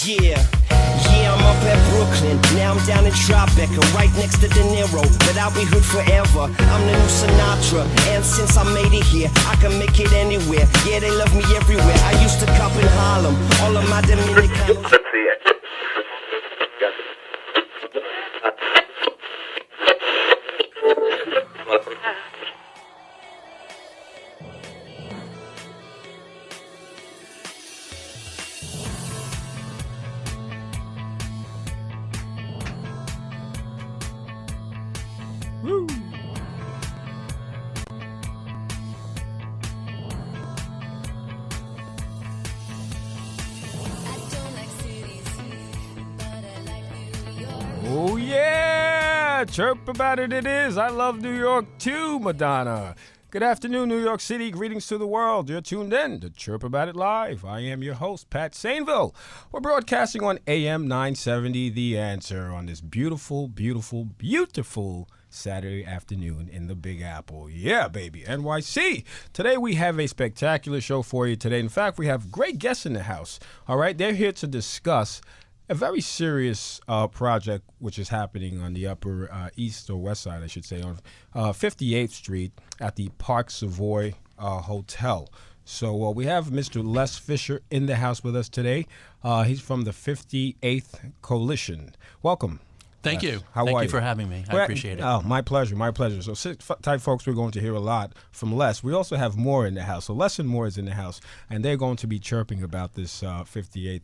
Yeah, I'm up at Brooklyn, now I'm down in Tribeca, right next to De Niro, but I'll be hood forever. I'm the new Sinatra, and since I made it here, I can make it anywhere. Yeah, they love me everywhere. I used to cop in Harlem, all of my Dominican. Woo. Oh yeah, chirp about it is. I love New York too, Madonna. Good afternoon, New York City. Greetings to the world. You're tuned in to Chirp About It Live. I am your host, Pat Sainville. We're broadcasting on AM 970, The Answer, on this beautiful, beautiful, beautiful Saturday afternoon in the Big Apple. Yeah, baby, NYC. Today we have a spectacular show for you today. In fact, we have great guests in the house. All right, they're here to discuss a very serious project which is happening on the Upper East or West Side, I should say, on 58th Street at the Park Savoy Hotel. So we have Mr. Les Fisher in the house with us today. He's from the 58th Coalition. Welcome. Thank you. How Thank are you for having me. I appreciate it. Oh, my pleasure, my pleasure. So sit tight, folks. We're going to hear a lot from Les. We also have Moore in the house. So Les and Moore is in the house, and they're going to be chirping about this 58th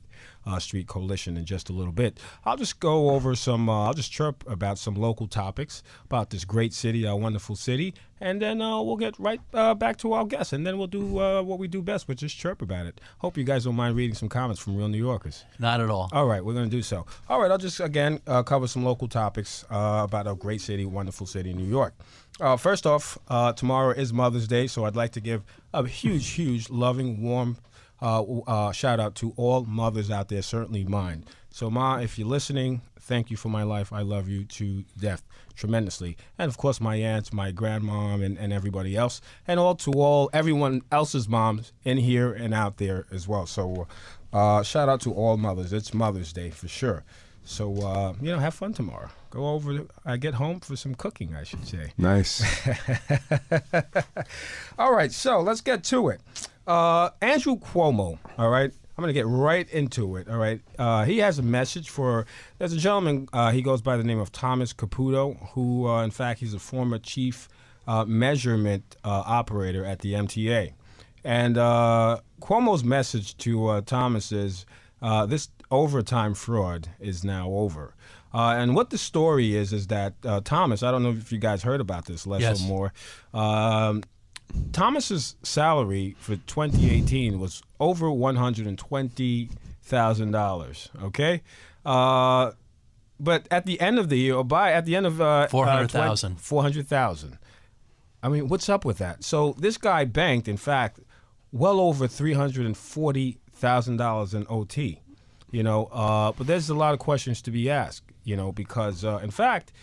Street Coalition in just a little bit. I'll just go over some, I'll just chirp about some local topics about this great city, our wonderful city, and then we'll get right back to our guests, and then we'll do what we do best, which is chirp about it. Hope you guys don't mind reading some comments from real New Yorkers. Not at all. All right, we're going to do so. All right, I'll just, again, cover some local topics about our great city, wonderful city, New York. First off, tomorrow is Mother's Day, so I'd like to give a huge, huge, loving, warm shout out to all mothers out there, certainly mine. So, Ma, if you're listening, thank you for my life. I love you to death tremendously. And, of course, my aunts, my grandmom, and everybody else. And everyone else's moms in here and out there as well. So, shout out to all mothers. It's Mother's Day for sure. So, have fun tomorrow. Go over, get home for some cooking, I should say. Nice. All right, so let's get to it. Andrew Cuomo, all right? I'm going to get right into it, all right? He has a message there's a gentleman, he goes by the name of Thomas Caputo, who, in fact, he's a former chief measurement operator at the MTA. And Cuomo's message to Thomas is, this overtime fraud is now over. And what the story is that Thomas, I don't know if you guys heard about this, Les or more, Thomas's salary for 2018 was over $120,000. Okay, but at the end of the year, at the end of 400,000. 400,000. I mean, what's up with that? So this guy banked, in fact, well over $340,000 in OT. But there's a lot of questions to be asked. Because in fact,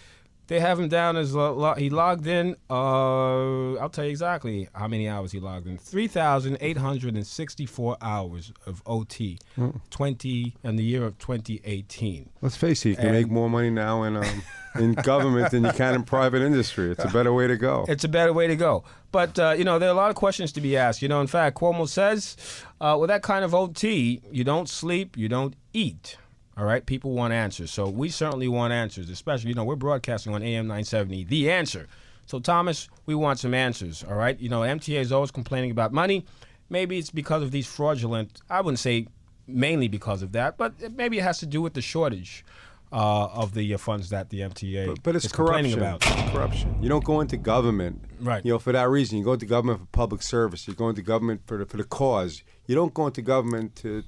they have him down as he logged in. I'll tell you exactly how many hours he logged in: 3,864 hours of OT. In the year of 2018. Let's face it, you can make more money now in government than you can in private industry. It's a better way to go. It's a better way to go. But there are a lot of questions to be asked. In fact, Cuomo says, with that kind of OT, you don't sleep, you don't eat. All right, people want answers. So we certainly want answers, especially, we're broadcasting on AM 970, The Answer. So, Thomas, we want some answers, all right? MTA is always complaining about money. Maybe it's because of these fraudulent, I wouldn't say mainly because of that, but maybe it has to do with the shortage of the funds that the MTA but it's is complaining corruption. about. It's corruption. You don't go into government, right? For that reason. You go into government for public service. You go into government for the cause. You don't go into government to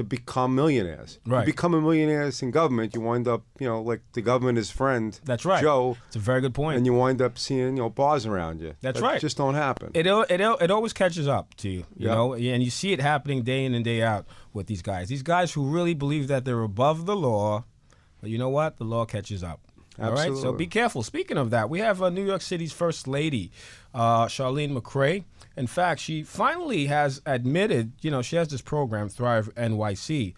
become millionaires. Right. You become a millionaire in government, you wind up, like the government is friend. That's right. Joe. It's a very good point. And you wind up seeing, bars around you. That's right. It just don't happen. It always catches up to you, you know, and you see it happening day in and day out with these guys. These guys who really believe that they're above the law, but you know what? The law catches up. All right, so Absolutely. be careful. Speaking of that, we have New York City's First Lady, Charlene McRae. In fact, she finally has admitted, she has this program, Thrive NYC,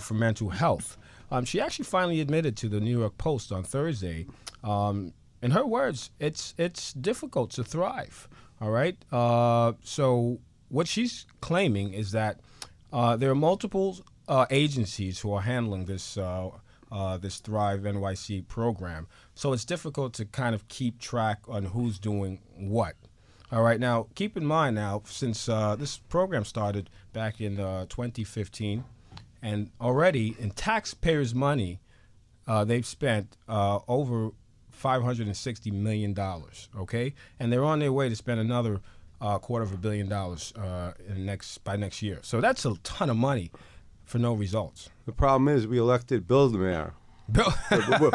for mental health. She actually finally admitted to the New York Post on Thursday. In her words, it's difficult to thrive. All right. So what she's claiming is that there are multiple agencies who are handling this this Thrive NYC program. So it's difficult to kind of keep track on who's doing what. All right. Now, keep in mind now, since this program started back in 2015, and already in taxpayers' money, they've spent over $560 million, okay? And they're on their way to spend another $250 million by next year. So that's a ton of money for no results. The problem is we elected Bill the mayor.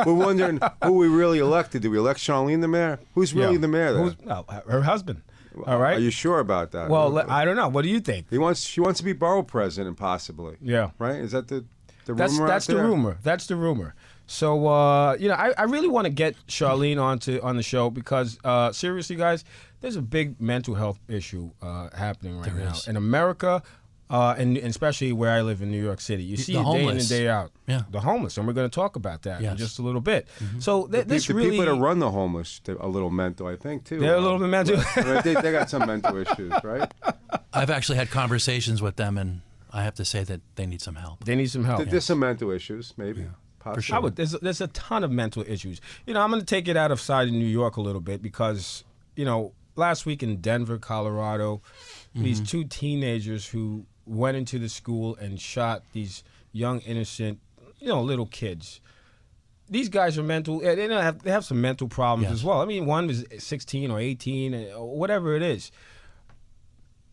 We're wondering who we really elected. Did we elect Charlene the mayor? Who's really the mayor there? Her husband. All right. Are you sure about that? Well, I don't know. What do you think? She wants to be borough president, possibly. Yeah. Right? Is that the rumor? That's out there? the rumor. That's the rumor. So I really want to get Charlene on the show because seriously, guys, there's a big mental health issue happening right now in America, and especially where I live in New York City. You see it day in and day out. Yeah. The homeless, and we're going to talk about that in just a little bit. Mm-hmm. So this the really people that run the homeless, they're a little mental, I think, too. they're a little bit mental. I mean, they got some mental issues, right? I've actually had conversations with them, and I have to say that they need some help. They need some help. There's some mental issues, maybe. For sure. There's a ton of mental issues. I'm going to take it out of side of New York a little bit because, last week in Denver, Colorado, these two teenagers who went into the school and shot these young, innocent, little kids. These guys are mental. They have some mental problems as well. I mean, one was 16 or 18, or whatever it is.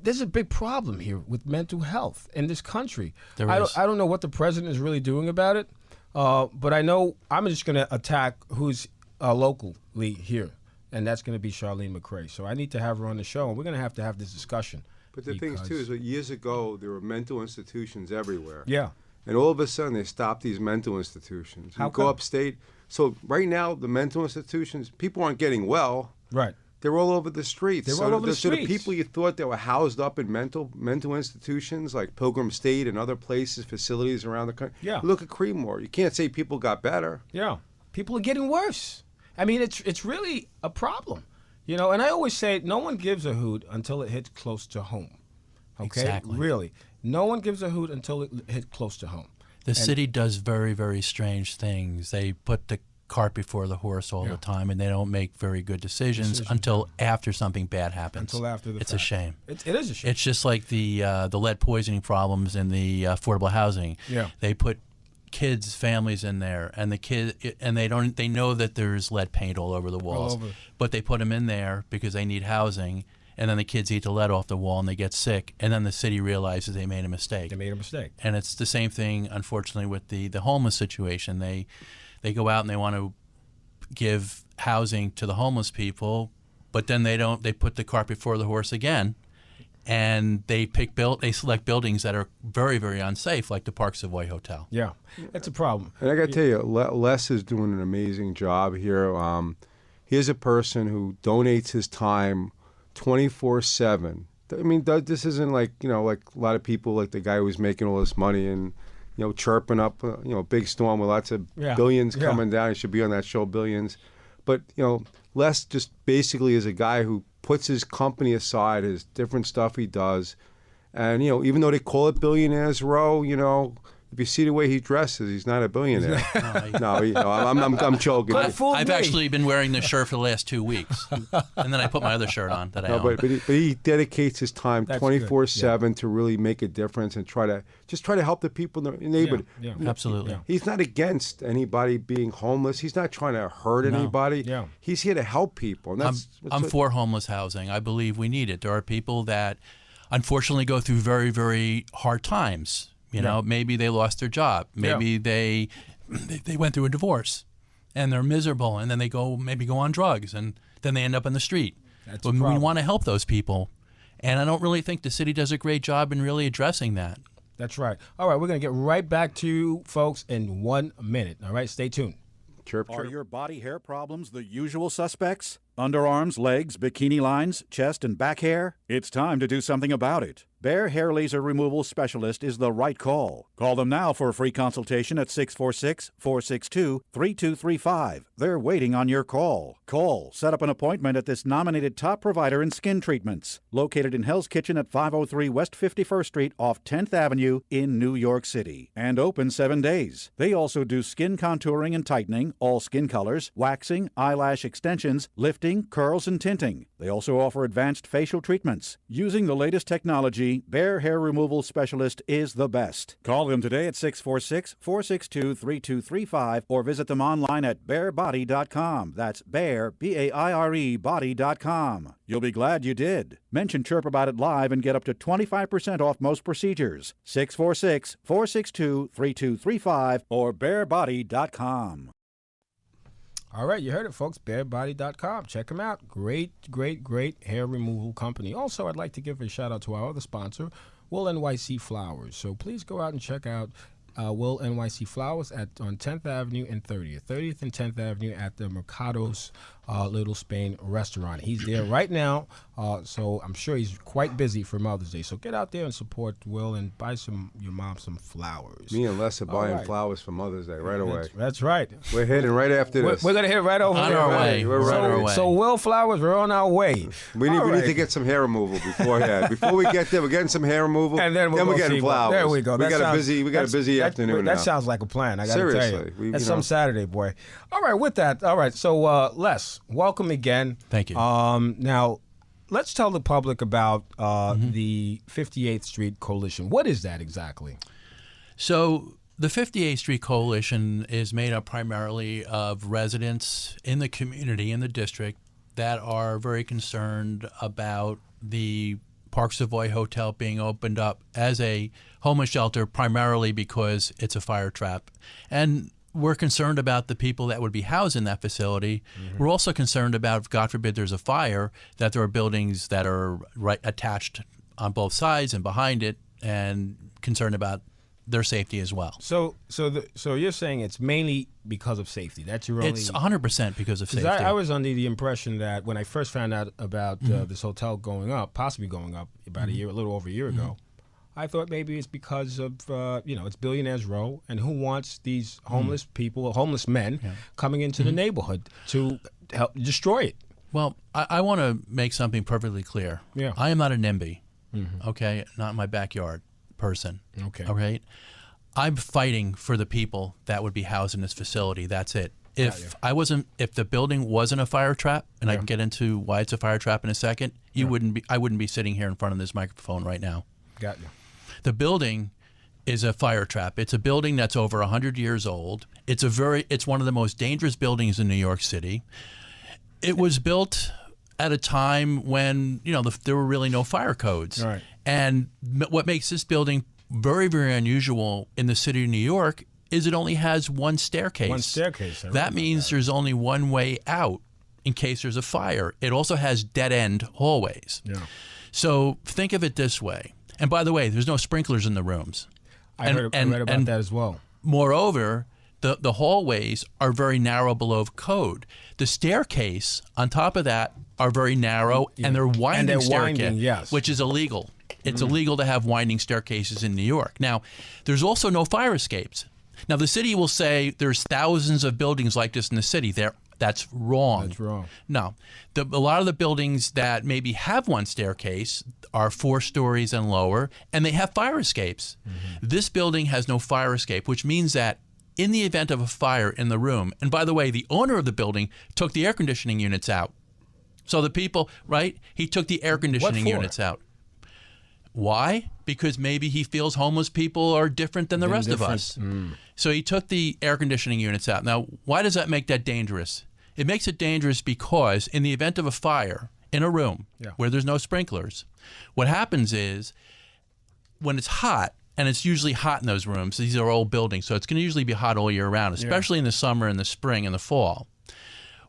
There's a big problem here with mental health in this country. I don't know what the president is really doing about it. But I know I'm just going to attack who's locally here, and that's going to be Charlene McRae. So I need to have her on the show, and we're going to have this discussion. But the thing is, too, is that years ago, there were mental institutions everywhere. Yeah. And all of a sudden, they stopped these mental institutions. How You go come? upstate. So right now, the mental institutions, people aren't getting well. Right. They're all over the streets. They're all over the So the streets. people you thought that were housed up in mental institutions like Pilgrim State and other places, facilities around the country. Yeah. Look at Creedmoor. You can't say people got better. Yeah. People are getting worse. I mean, it's really a problem. And I always say no one gives a hoot until it hits close to home. Okay? Exactly. Really. No one gives a hoot until it hits close to home. The city does very, very strange things. They put the cart before the horse all the time, and they don't make very good decisions until after something bad happens. Until after the It's fact. a shame. It is a shame. It's just like the lead poisoning problems in the affordable housing. Yeah. They put kids, families in there, and they know that there's lead paint all over the walls, over. but they put them in there because they need housing. And then the kids eat the lead off the wall and they get sick. And then the city realizes they made a mistake. They made a mistake. And it's the same thing, unfortunately, with the homeless situation. They go out and they want to give housing to the homeless people, but then they put the cart before the horse again, and they select buildings that are very, very unsafe, like the Park Savoy Hotel. Yeah, that's a problem. And I got to tell you, Les is doing an amazing job here. Here's a person who donates his time 24/7. I mean, this isn't like like a lot of people, like the guy who's making all this money and chirping up a big storm with lots of billions coming down. He should be on that show, Billions. But Les just basically is a guy who puts his company aside, his different stuff he does, and even though they call it Billionaires Row, if you see the way he dresses, he's not a billionaire. I'm joking. I've actually been wearing this shirt for the last 2 weeks, and then I put my other shirt on that I own. But he dedicates his time 24/7 to really make a difference and try to help the people in the neighborhood. Yeah. Absolutely. Yeah. He's not against anybody being homeless. He's not trying to hurt anybody. Yeah. He's here to help people. And I'm for homeless housing. I believe we need it. There are people that unfortunately go through very, very hard times. Maybe they lost their job. Maybe they went through a divorce, and they're miserable, and then they go on drugs, and then they end up in the street. That's we a problem. want to help those people, and I don't really think the city does a great job in really addressing that. That's right. All right, we're going to get right back to you folks in 1 minute. All right, stay tuned. Chirp, Are chirp. your body hair problems the usual suspects? Underarms, legs, bikini lines, chest, and back hair? It's time to do something about it. Bear Hair Laser Removal Specialist is the right call. Call them now for a free consultation at 646-462-3235. They're waiting on your call. Call. Set up an appointment at this nominated top provider in skin treatments. Located in Hell's Kitchen at 503 West 51st Street off 10th Avenue in New York City. And open 7 days. They also do skin contouring and tightening, all skin colors, waxing, eyelash extensions, lifting, curls, and tinting. They also offer advanced facial treatments. Using the latest technology, Bear Hair Removal Specialist is the best. Call them today at 646-462-3235 or visit them online at bearbody.com. That's bear, B-A-I-R-E, body.com. You'll be glad you did. Mention Chirp About It Live and get up to 25% off most procedures. 646-462-3235 or bearbody.com. All right, you heard it, folks. BearBody.com. Check them out. Great, great, great hair removal company. Also, I'd like to give a shout out to our other sponsor, Will NYC Flowers. So please go out and check out Will NYC Flowers on 10th Avenue and 30th. 30th and 10th Avenue at the Mercado's Little Spain restaurant. He's there right now, so I'm sure he's quite busy for Mother's Day. So get out there and support Will and buy your mom some flowers. Me and Les are buying right. flowers for Mother's Day right away. That's right. We're heading right after this. We're going to hit right over On there. our way. We're right on our way. So Will Flowers, we're on our way. We need All to get some hair removal beforehand. Before we get there, we're getting some hair removal, And then we're getting flowers. There we go. We got a busy afternoon That now. sounds like a plan. I got to tell Seriously. you. That's some Saturday, boy. All right, with that. All right, so Les, welcome again. Thank you. Now, let's tell the public about the 58th Street Coalition. What is that exactly? So the 58th Street Coalition is made up primarily of residents in the community, in the district, that are very concerned about the Park Savoy Hotel being opened up as a homeless shelter, primarily because it's a fire trap. And we're concerned about the people that would be housed in that facility. Mm-hmm. We're also concerned about, if God forbid there's a fire, that there are buildings that are attached on both sides and behind it, and concerned about their safety as well. So you're saying it's mainly because of safety. That's your only. It's 100% because of safety. I was under the impression that when I first found out about this hotel possibly going up about a little over a year ago, I thought maybe it's because of it's Billionaires Row, and who wants these homeless people, homeless men, coming into the neighborhood to help destroy it? Well, I want to make something perfectly clear. Yeah. I am not a NIMBY, okay, not in my backyard person. Okay. All right. I'm fighting for the people that would be housed in this facility. That's it. If the building wasn't a fire trap, and I can get into why it's a fire trap in a second, I wouldn't be sitting here in front of this microphone right now. Got you. The building is a fire trap. It's a building that's over 100 years old. It's one of the most dangerous buildings in New York City. It was built at a time when there were really no fire codes. Right. And what makes this building very, very unusual in the city of New York is it only has one staircase. One staircase. That means there's only one way out in case there's a fire. It also has dead-end hallways. Yeah. So think of it this way. And by the way, there's no sprinklers in the rooms. I read about that as well. Moreover, the hallways are very narrow below code. The staircase on top of that are very narrow, and they're winding staircase, which is illegal. It's illegal to have winding staircases in New York. Now, there's also no fire escapes. Now, the city will say there's thousands of buildings like this in the city. That's wrong. That's wrong. No. A lot of the buildings that maybe have one staircase are 4 stories and lower, and they have fire escapes. This building has no fire escape, which means that in the event of a fire in the room, and by the way, the owner of the building took the air conditioning units out. So the people, right, he took the air conditioning units out. Why? Because maybe he feels homeless people are different than the rest of us. So he took the air conditioning units out. Now, why does that make that dangerous? It makes it dangerous because in the event of a fire in a room where there's no sprinklers, what happens is when it's hot, and it's usually hot in those rooms, these are old buildings, so it's going to usually be hot all year round, especially in the summer and the spring and the fall.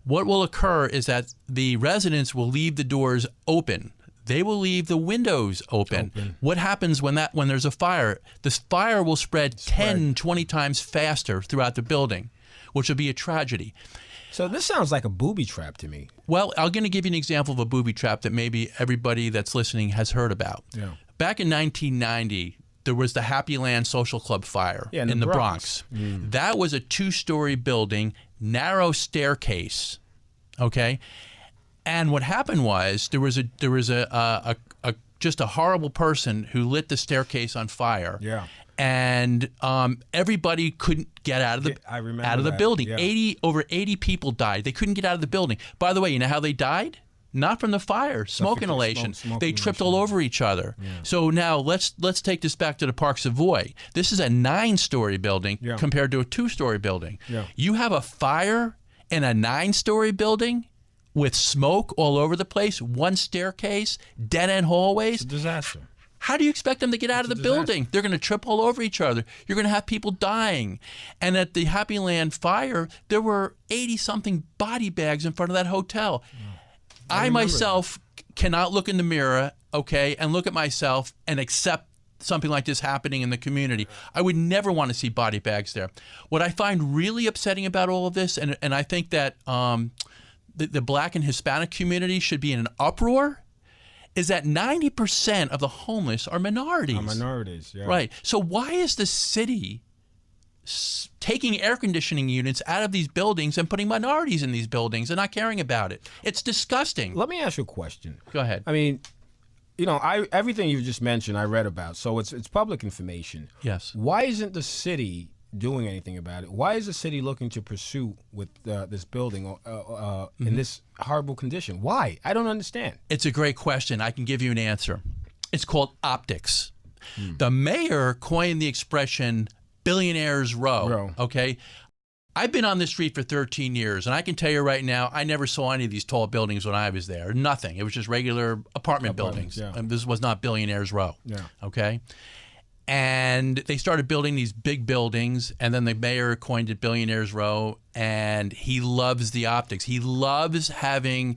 What will occur is that the residents will leave the doors open. They will leave the windows open. What happens when there's a fire? This fire will spread 10, 20 times faster throughout the building. which would be a tragedy. So this sounds like a booby trap to me. Well, I'm going to give you an example of a booby trap that maybe everybody that's listening has heard about. Yeah. Back in 1990, there was the Happy Land Social Club fire in the Bronx. That was a 2-story building, narrow staircase. Okay, and what happened was there was just a horrible person who lit the staircase on fire. Yeah. And everybody couldn't get out of the building. Yeah. Over 80 people died. They couldn't get out of the building. By the way, you know how they died? Not from the fire, smoke inhalation. They tripped all over each other. Yeah. So now let's take this back to the Park Savoy. This is a 9-story building compared to a 2-story building. Yeah. You have a fire in a 9-story building with smoke all over the place, one staircase, dead-end hallways. It's a disaster. How do you expect them to get out of the building? They're going to trip all over each other. You're going to have people dying. And at the Happy Land fire, there were 80-something body bags in front of that hotel. I myself cannot look in the mirror, okay, and look at myself and accept something like this happening in the community. I would never want to see body bags there. What I find really upsetting about all of this, and I think that the Black and Hispanic community should be in an uproar, is that 90% of the homeless are minorities. Minorities, yeah. Right. So why is the city taking air conditioning units out of these buildings and putting minorities in these buildings and not caring about it? It's disgusting. Let me ask you a question. Go ahead. I mean, you know, everything you just mentioned I read about, so it's public information. Yes. Why isn't the city doing anything about it? Why is the city looking to pursue with this building in this horrible condition? Why? I don't understand. It's a great question. I can give you an answer. It's called optics. The mayor coined the expression billionaires row. Okay. I've been on this street for 13 years, and I can tell you right now, I never saw any of these tall buildings when I was there. Nothing. It was just regular apartment buildings. Yeah. And this was not billionaires row. Yeah. Okay. And they started building these big buildings, and then the mayor coined it Billionaires Row, and he loves the optics. He loves having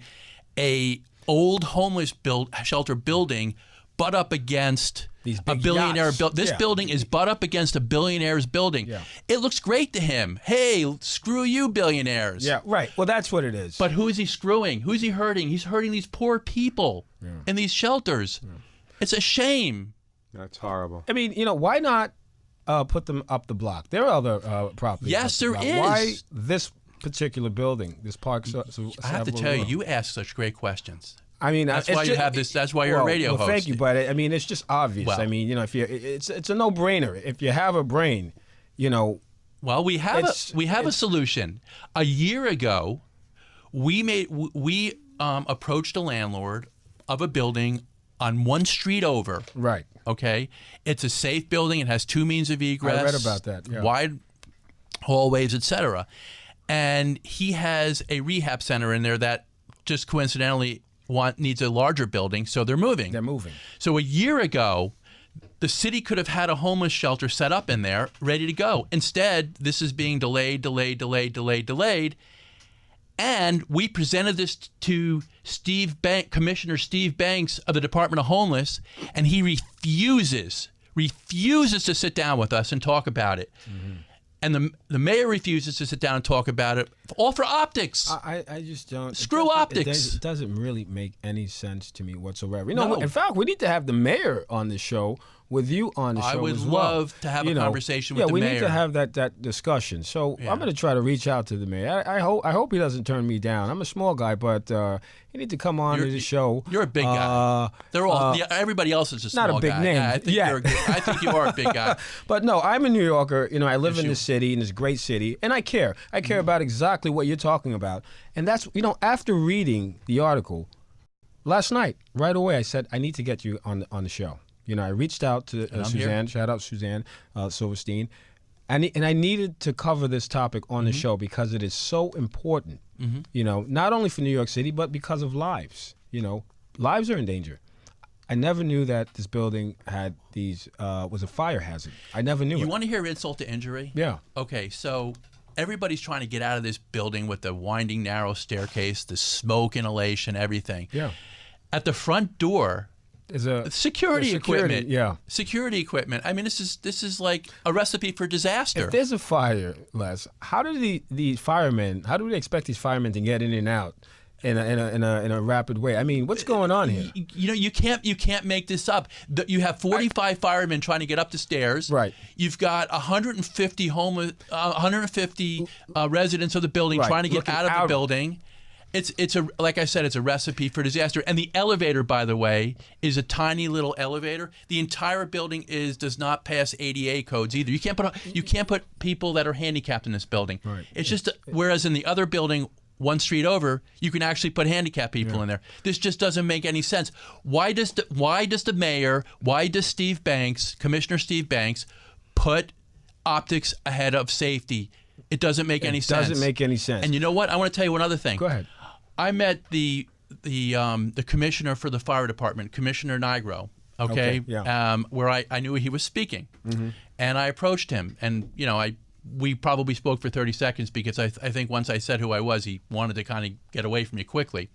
a old homeless shelter building butt up against a billionaire building. This building is butt up against a billionaire's building. Yeah. It looks great to him. Hey, screw you, billionaires. Yeah, right. Well, that's what it is. But who is he screwing? Who's he hurting? He's hurting these poor people in these shelters. Yeah. It's a shame. That's horrible. I mean, you know, why not put them up the block? There are other properties. Yes, there is. Why this particular building, this Park? I have to tell you, you ask such great questions. I mean, that's why you have this. That's why you're a radio host. Thank you, but I mean, it's just obvious. Well, I mean, you know, if it's a no-brainer. If you have a brain, you know. Well, we have a solution. A year ago, we approached a landlord of a building on one street over. Right. Okay. It's a safe building. It has 2 means of egress. I read about that. Yeah. Wide hallways, etc. And he has a rehab center in there that just coincidentally needs a larger building, so they're moving. They're moving. So a year ago, the city could have had a homeless shelter set up in there, ready to go. Instead, this is being delayed. And we presented this to Commissioner Steve Banks of the Department of Homeless, and he refuses to sit down with us and talk about it. Mm-hmm. And the mayor refuses to sit down and talk about it, all for optics. I just don't. Screw optics. It doesn't really make any sense to me whatsoever. You know, in fact, we need to have the mayor on the show with you on the show. I would as well. love to have a conversation with the mayor. Yeah, we need to have that discussion. So I'm going to try to reach out to the mayor. I hope he doesn't turn me down. I'm a small guy, but you need to come on to the show. You're a big guy. They're all everybody else is a small guy. Not a big name. Yeah, I think you are a big guy. But no, I'm a New Yorker. You know, I live in this city, in this great city, and I care. I care about exactly what you're talking about. And that's, you know, after reading the article last night, right away, I said, I need to get you on the show. You know, I reached out to Suzanne. Shout out Suzanne Silverstein. And I needed to cover this topic on the show because it is so important, you know, not only for New York City, but because of lives. You know, lives are in danger. I never knew that this building had was a fire hazard. I never knew it. You want to hear insult to injury? Yeah. Okay, so everybody's trying to get out of this building with the winding, narrow staircase, the smoke inhalation, everything. Yeah. At the front door, There's a security equipment. Yeah. Security equipment. I mean, this is like a recipe for disaster. If there's a fire, Les, how do the firemen? How do they expect these firemen to get in and out in a rapid way? I mean, what's going on here? You know, you can't make this up. You have 45 firemen trying to get up the stairs. Right. You've got 150 residents of the building trying to get out of the building. It's a like I said, it's a recipe for disaster. And the elevator, by the way, is a tiny little elevator. The entire building does not pass ADA codes either. You can't put people that are handicapped in this building. Right. It's just whereas in the other building, one street over, you can actually put handicapped people in there. This just doesn't make any sense. Why does the mayor, why does Commissioner Steve Banks, put optics ahead of safety? It doesn't make any sense. It doesn't make any sense. And you know what? I want to tell you one other thing. Go ahead. I met the commissioner for the fire department, Commissioner Nigro. Okay. Yeah. Where I knew he was speaking, and I approached him, and we probably spoke for 30 seconds because I think once I said who I was, he wanted to kind of get away from me quickly.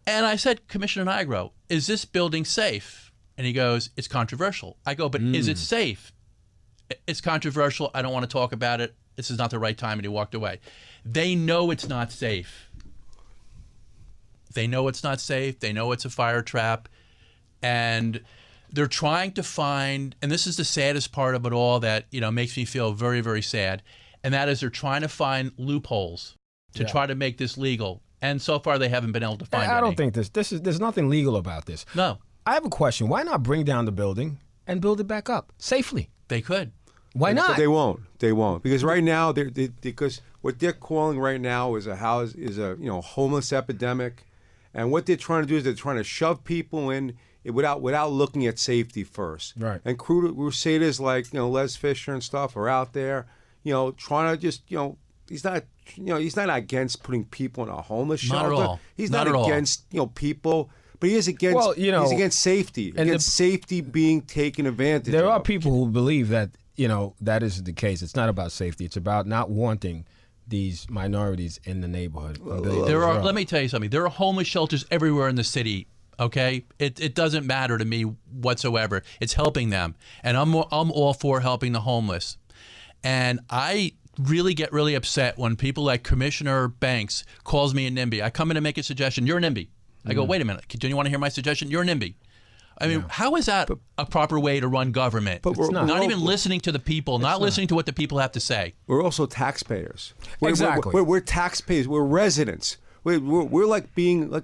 And I said, Commissioner Nigro, is this building safe? And he goes, it's controversial. I go, but is it safe? It's controversial. I don't want to talk about it. This is not the right time. And he walked away. They know it's not safe. They know it's not safe. They know it's a fire trap. And they're trying to find, and this is the saddest part of it all that, makes me feel very, very sad. And that is they're trying to find loopholes to try to make this legal. And so far they haven't been able to find any. I don't think there's nothing legal about this. No. I have a question. Why not bring down the building and build it back up safely? They could. Why not? But they won't. They won't, because right now because what they're calling right now is a homeless epidemic, and what they're trying to do is they're trying to shove people in without looking at safety first. Right. And crusaders like Les Fisher and stuff are out there, trying to just he's not against putting people in a homeless shelter. Not at all. He's not not at against people. But he is against he's against safety, against safety being taken advantage of. There are people who believe that that isn't the case. It's not about safety. It's about not wanting these minorities in the neighborhood. Let me tell you something. There are homeless shelters everywhere in the city. Okay, it doesn't matter to me whatsoever. It's helping them, and I'm all for helping the homeless. And I really get really upset when people like Commissioner Banks calls me a NIMBY. I come in to make a suggestion. You're a NIMBY. I go, wait a minute. Do you want to hear my suggestion? You're a NIMBY. I mean, how is that a proper way to run government? But we're not even listening to the people, not listening to what the people have to say. We're also taxpayers. Exactly. We're taxpayers. We're residents. We're like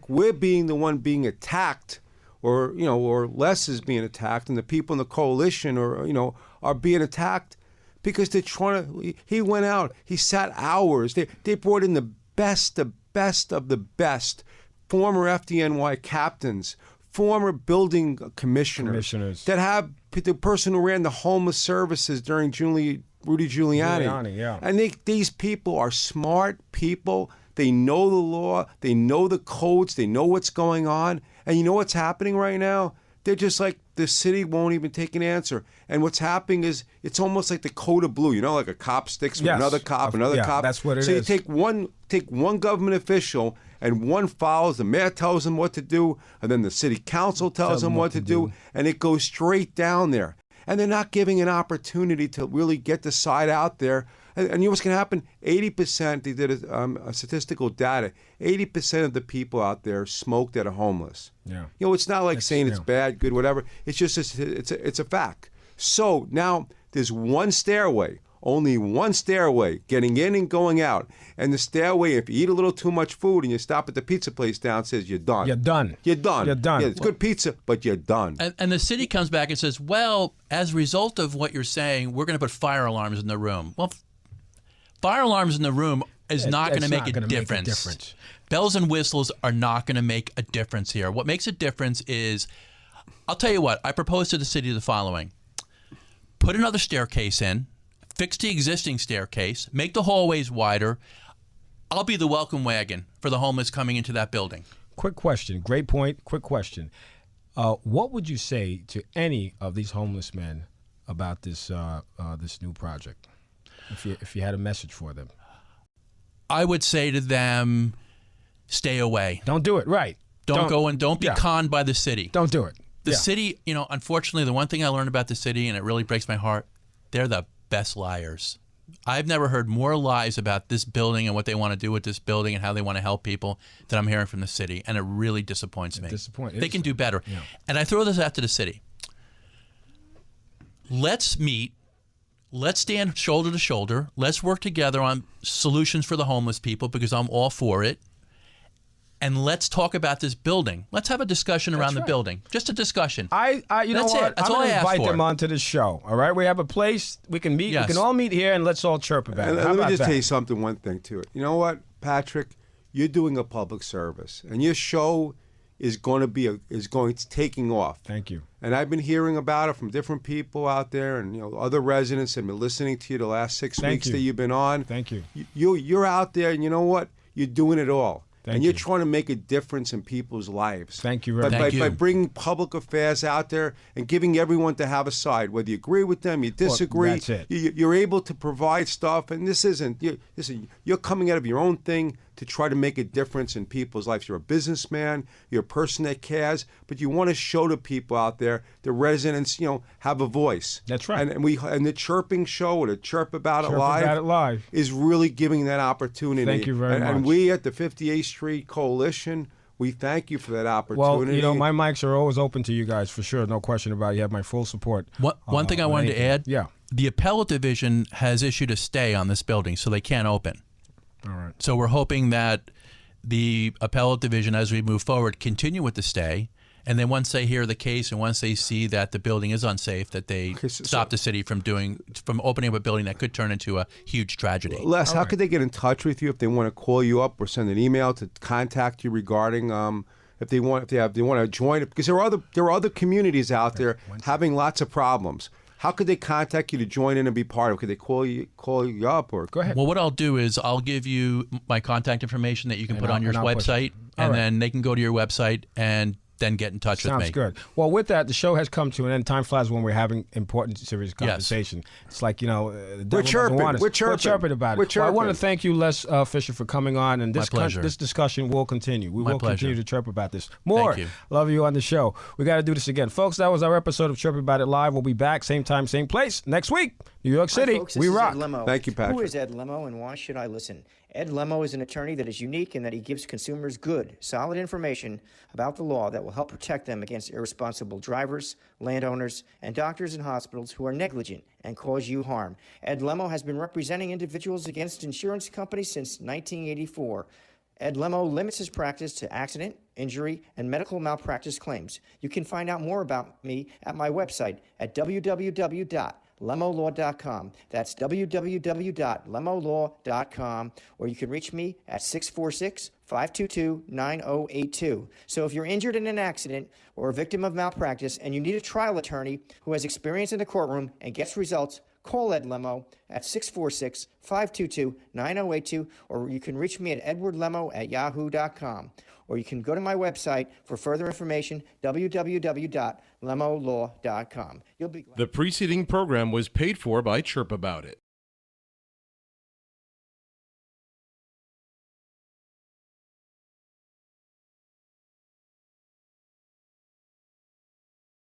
we're being the one being attacked, or Les is being attacked, and the people in the coalition are being attacked because they're trying to. He went out. He sat hours. They brought in the best of the best. Former FDNY captains, former building commissioners that have the person who ran the homeless services during Rudy Giuliani. Yeah. And these people are smart people. They know the law. They know the codes. They know what's going on. And you know what's happening right now? They're just like, the city won't even take an answer. And what's happening is it's almost like the code of blue. Like a cop sticks with another cop, cop. That's what it is. So you take one government official, and one follows, the mayor tells them what to do, and then the city council tells them what to do, and it goes straight down there. And they're not giving an opportunity to really get the side out there. And you know what's going to happen? 80%, they did a statistical data, 80% of the people out there smoke that are homeless. Yeah. It's not like saying it's bad, good, whatever. It's just, it's a fact. So now there's one stairway, only one stairway, getting in and going out. And the stairway, if you eat a little too much food and you stop at the pizza place downstairs, you're done. You're done. You're done. You're done. Yeah, it's good pizza, but you're done. And the city comes back and says, well, as a result of what you're saying, we're going to put fire alarms in the room. Well, fire alarms in the room is not going to make a difference. Bells and whistles are not going to make a difference here. What makes a difference is, I'll tell you what, I propose to the city the following. Put another staircase in, fix the existing staircase, make the hallways wider. I'll be the welcome wagon for the homeless coming into that building. Quick question. Great point. Quick question. What would you say to any of these homeless men about this this new project, if you had a message for them? I would say to them, stay away. Don't do it. Right. Don't go and don't be conned by the city. Don't do it. The city, unfortunately, the one thing I learned about the city, and it really breaks my heart, they're the best liars. I've never heard more lies about this building and what they want to do with this building and how they want to help people than I'm hearing from the city, and it really disappoints me. They can do better. Yeah. And I throw this out to the city. Let's meet. Let's stand shoulder to shoulder. Let's work together on solutions for the homeless people, because I'm all for it. And let's talk about this building. Let's have a discussion around the building. Just a discussion. You know what? I'm going to invite them onto the show. All right, we have a place we can meet. Yes. We can all meet here, and let's all chirp about it. Let me just tell you something. One thing to it. You know what, Patrick? You're doing a public service, and your show is taking off. Thank you. And I've been hearing about it from different people out there, and other residents have been listening to you the last 6 weeks that you've been on. Thank you. You're out there, and you know what? You're doing it all. Thank and you're you. trying to make a difference in people's lives. Thank you very much. By bringing public affairs out there and giving everyone to have a side, whether you agree with them, you disagree, that's it. You're able to provide stuff. And you're coming out of your own thing to try to make a difference in people's lives. You're a businessman, you're a person that cares, but you want to show to people out there, the residents, have a voice. That's right. And the Chirping Show, or the Chirp About It Live, is really giving that opportunity. Thank you very much. And we at the 58th Street Coalition, we thank you for that opportunity. Well, my mics are always open to you guys, for sure. No question about it. You have my full support. One thing I wanted to add, yeah. The appellate division has issued a stay on this building, so they can't open. All right. So we're hoping that the appellate division, as we move forward, continue with the stay, and then once they hear the case and once they see that the building is unsafe, that they stop the city from opening up a building that could turn into a huge tragedy. Les, how could they get in touch with you if they want to call you up or send an email to contact you regarding if they want to join it? Because there are other communities out there having lots of problems. How could they contact you to join in and be part of it? Could they call you up, or go ahead? Well, what I'll do is I'll give you my contact information that you can put on your website, and then they can go to your website and then get in touch with me. Sounds good. Well, with that, the show has come to an end. Time flies when we're having important, serious conversation. Yes. It's like, the devil doesn't want us. We're chirping about it. We're chirping. Well, I want to thank you, Les Fisher, for coming on, and this discussion will continue. We will continue to chirp about this. More. Thank you. Love you on the show. We got to do this again. Folks, that was our episode of Chirp About It Live. We'll be back, same time, same place, next week. New York City. Hi, folks, we rock. Thank you, Patrick. Who is Ed Lemo, and why should I listen? Ed Lemo is an attorney that is unique in that he gives consumers good, solid information about the law that will help protect them against irresponsible drivers, landowners, and doctors and hospitals who are negligent and cause you harm. Ed Lemo has been representing individuals against insurance companies since 1984. Ed Lemo limits his practice to accident, injury, and medical malpractice claims. You can find out more about me at my website at www.lemolaw.com. That's www.lemolaw.com, or you can reach me at 646-522-9082. So if you're injured in an accident or a victim of malpractice and you need a trial attorney who has experience in the courtroom and gets results, call Ed Lemo at 646-522-9082, or you can reach me at edwardlemo@yahoo.com. Or you can go to my website for further information, www.lemolaw.com. You'll be glad. The preceding program was paid for by Chirp About It.